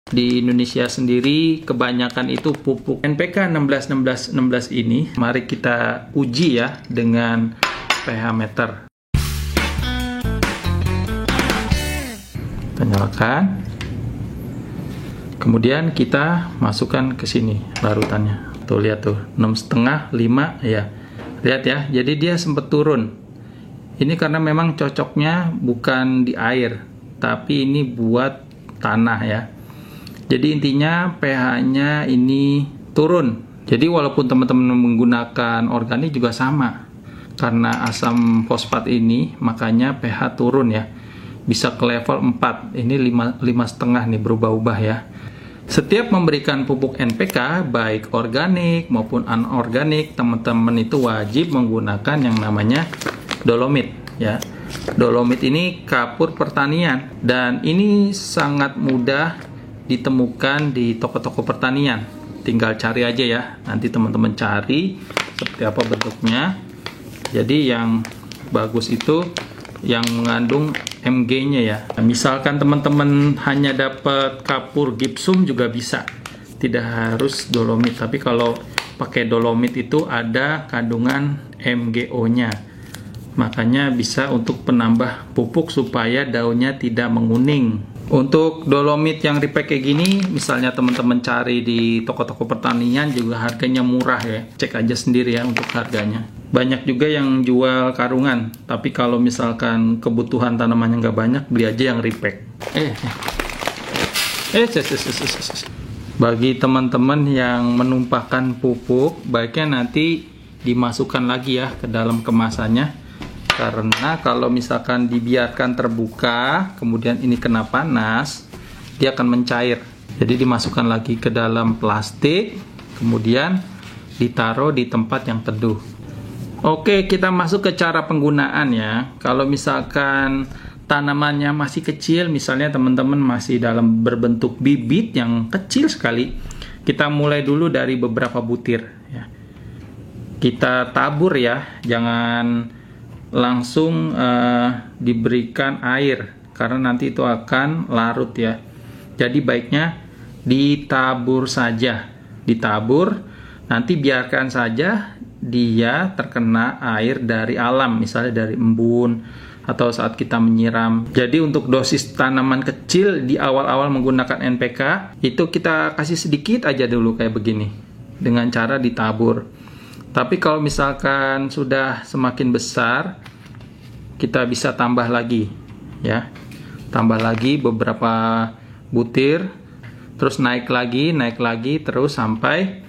Di Indonesia sendiri kebanyakan itu pupuk NPK 16-16-16 ini. Mari kita uji ya dengan pH meter. Kita nyalakan. Kemudian kita masukkan ke sini larutannya. Tuh lihat tuh, 6,5, 5 ya. Lihat ya, jadi dia sempat turun. Ini karena memang cocoknya bukan di air, tapi ini buat tanah ya. Jadi intinya pH-nya ini turun. Jadi walaupun teman-teman menggunakan organik juga sama. Karena asam fosfat ini makanya pH turun ya. Bisa ke level 4. Ini 5,5 nih berubah-ubah ya. Setiap memberikan pupuk NPK baik organik maupun anorganik, teman-teman itu wajib menggunakan yang namanya dolomit ya. Dolomit ini kapur pertanian dan ini sangat mudah ditemukan di toko-toko pertanian. Tinggal cari aja ya, nanti teman-teman cari seperti apa bentuknya. Jadi yang bagus itu yang mengandung Mg-nya ya. Misalkan teman-teman hanya dapat kapur gipsum juga bisa, tidak harus dolomit. Tapi kalau pakai dolomit itu ada kandungan MgO-nya, makanya bisa untuk penambah pupuk supaya daunnya tidak menguning. Untuk dolomit yang repack kayak gini, misalnya teman-teman cari di toko-toko pertanian juga harganya murah ya. Cek aja sendiri ya untuk harganya. Banyak juga yang jual karungan, tapi kalau misalkan kebutuhan tanamannya nggak banyak, beli aja yang repack. Bagi teman-teman yang menumpahkan pupuk, baiknya nanti dimasukkan lagi ya ke dalam kemasannya. Karena kalau misalkan dibiarkan terbuka, kemudian ini kena panas, dia akan mencair. Jadi dimasukkan lagi ke dalam plastik, kemudian ditaruh di tempat yang teduh. Oke, kita masuk ke cara penggunaan ya. Kalau misalkan tanamannya masih kecil, misalnya teman-teman masih dalam berbentuk bibit yang kecil sekali, kita mulai dulu dari beberapa butir ya. Kita tabur ya, jangan langsung diberikan air karena nanti itu akan larut ya. Jadi baiknya ditabur saja, ditabur, nanti biarkan saja dia terkena air dari alam, misalnya dari embun atau saat kita menyiram. Jadi untuk dosis tanaman kecil di awal-awal menggunakan NPK itu kita kasih sedikit aja dulu kayak begini dengan cara ditabur. Tapi kalau misalkan sudah semakin besar, kita bisa tambah lagi ya. Tambah lagi beberapa butir, terus naik lagi terus sampai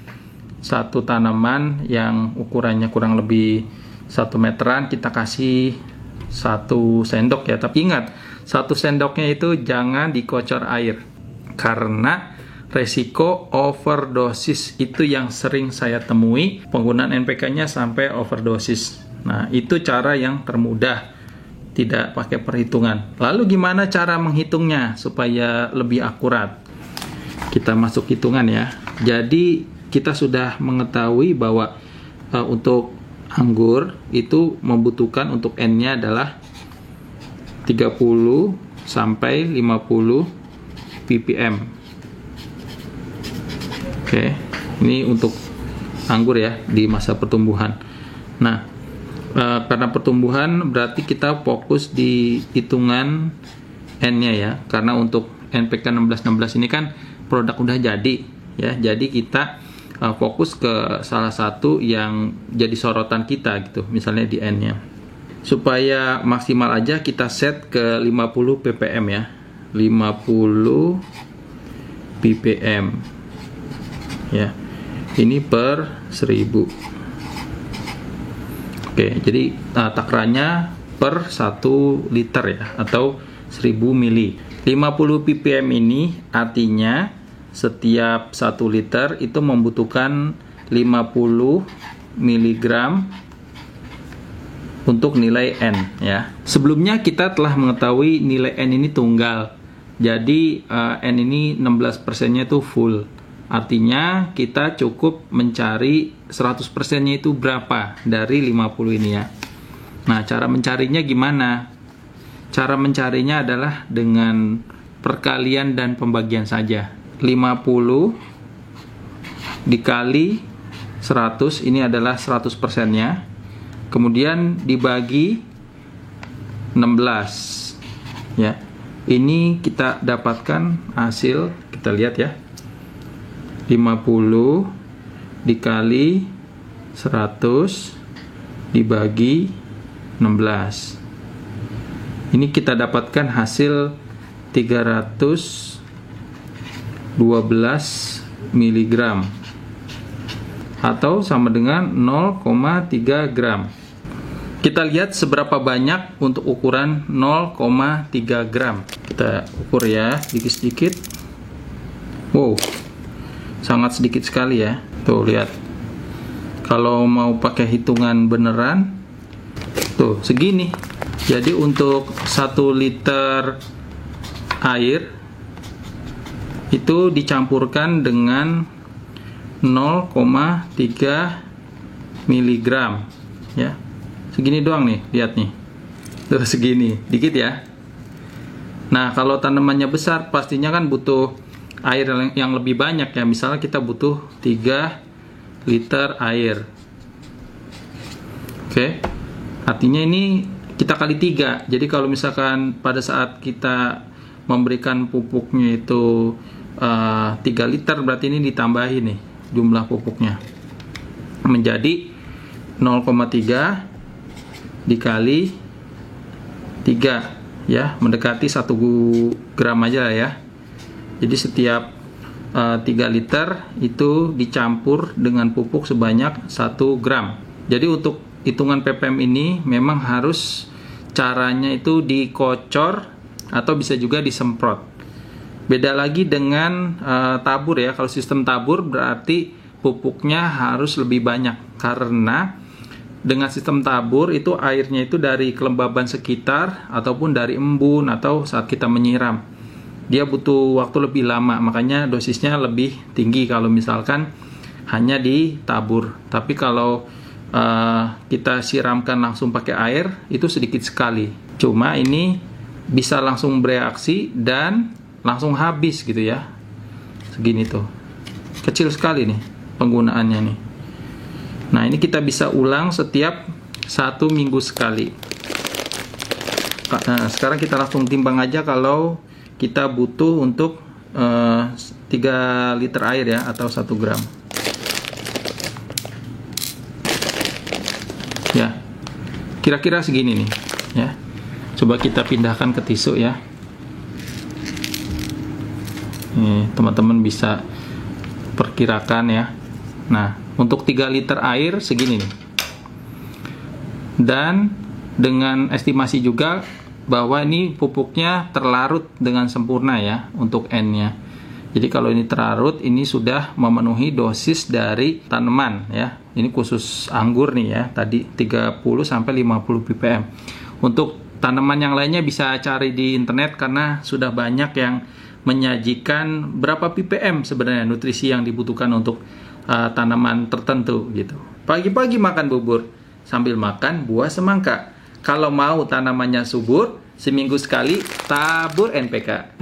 satu tanaman yang ukurannya kurang lebih 1 meteran, kita kasih 1 sendok ya. Tapi ingat, 1 sendoknya itu jangan dikocor air karena resiko overdosis itu yang sering saya temui, penggunaan NPK-nya sampai overdosis. Nah, itu cara yang termudah, tidak pakai perhitungan. Lalu gimana cara menghitungnya supaya lebih akurat? Kita masuk hitungan ya. Jadi kita sudah mengetahui bahwa untuk anggur itu membutuhkan untuk N-nya adalah 30 sampai 50 ppm. Oke, ini untuk anggur ya di masa pertumbuhan. Nah, karena pertumbuhan berarti kita fokus di hitungan N-nya ya. Karena untuk NPK 1616 ini kan produk udah jadi ya. Jadi kita fokus ke salah satu yang jadi sorotan kita gitu, misalnya di N-nya. Supaya maksimal aja kita set ke 50 ppm ya. 50 ppm. Ya, ini per 1000. Oke, jadi takarannya per 1 liter ya, atau 1000 mili. 50 ppm ini artinya setiap 1 liter itu membutuhkan 50 mg untuk nilai N ya. Sebelumnya kita telah mengetahui nilai N ini tunggal. Jadi N ini 16%-nya itu full. Artinya kita cukup mencari 100%-nya itu berapa dari 50 ini ya. Nah, cara mencarinya gimana? Cara mencarinya adalah dengan perkalian dan pembagian saja. 50 dikali 100, ini adalah 100%-nya. Kemudian dibagi 16 ya. Ini kita dapatkan hasil, kita lihat ya. 50 dikali 100 dibagi 16. Ini kita dapatkan hasil 312 mg atau sama dengan 0,3 gram. Kita lihat seberapa banyak untuk ukuran 0,3 gram. Kita ukur ya, sedikit-sedikit. Wow, sangat sedikit sekali ya. Tuh, lihat. Kalau mau pakai hitungan beneran, tuh, segini. Jadi untuk 1 liter air itu dicampurkan dengan 0,3 mg ya. Segini doang nih, lihat nih. Tuh, segini, dikit ya. Nah, kalau tanamannya besar pastinya kan butuh air yang lebih banyak ya. Misalnya kita butuh 3 liter air. Oke. Artinya ini kita kali 3. Jadi kalau misalkan pada saat kita memberikan pupuknya itu 3 liter, berarti ini ditambahin nih jumlah pupuknya menjadi 0,3 dikali 3 ya, mendekati 1 gram aja ya. Jadi setiap 3 liter itu dicampur dengan pupuk sebanyak 1 gram. Jadi untuk hitungan ppm ini memang harus caranya itu dikocor atau bisa juga disemprot. Beda lagi dengan tabur ya. Kalau sistem tabur berarti pupuknya harus lebih banyak, karena dengan sistem tabur itu airnya itu dari kelembaban sekitar ataupun dari embun atau saat kita menyiram. Dia butuh waktu lebih lama, makanya dosisnya lebih tinggi kalau misalkan hanya ditabur. Tapi kalau kita siramkan langsung pakai air, itu sedikit sekali. Cuma ini bisa langsung bereaksi dan langsung habis gitu ya. Segini tuh. Kecil sekali nih penggunaannya nih. Nah, ini kita bisa ulang setiap 1 minggu sekali. Nah, sekarang kita langsung timbang aja kalau kita butuh untuk 3 liter air ya, atau 1 gram. Ya, kira-kira segini nih ya. Coba kita pindahkan ke tisu ya. Nih, teman-teman bisa perkirakan ya. Nah, untuk 3 liter air segini nih. Dan dengan estimasi juga bahwa ini pupuknya terlarut dengan sempurna ya untuk N-nya. Jadi kalau ini terlarut, ini sudah memenuhi dosis dari tanaman ya. Ini khusus anggur nih ya, tadi 30 sampai 50 ppm. Untuk tanaman yang lainnya bisa cari di internet karena sudah banyak yang menyajikan berapa ppm sebenarnya nutrisi yang dibutuhkan untuk tanaman tertentu gitu. Pagi-pagi makan bubur sambil makan buah semangka. Kalau mau tanamannya subur, seminggu sekali tabur NPK.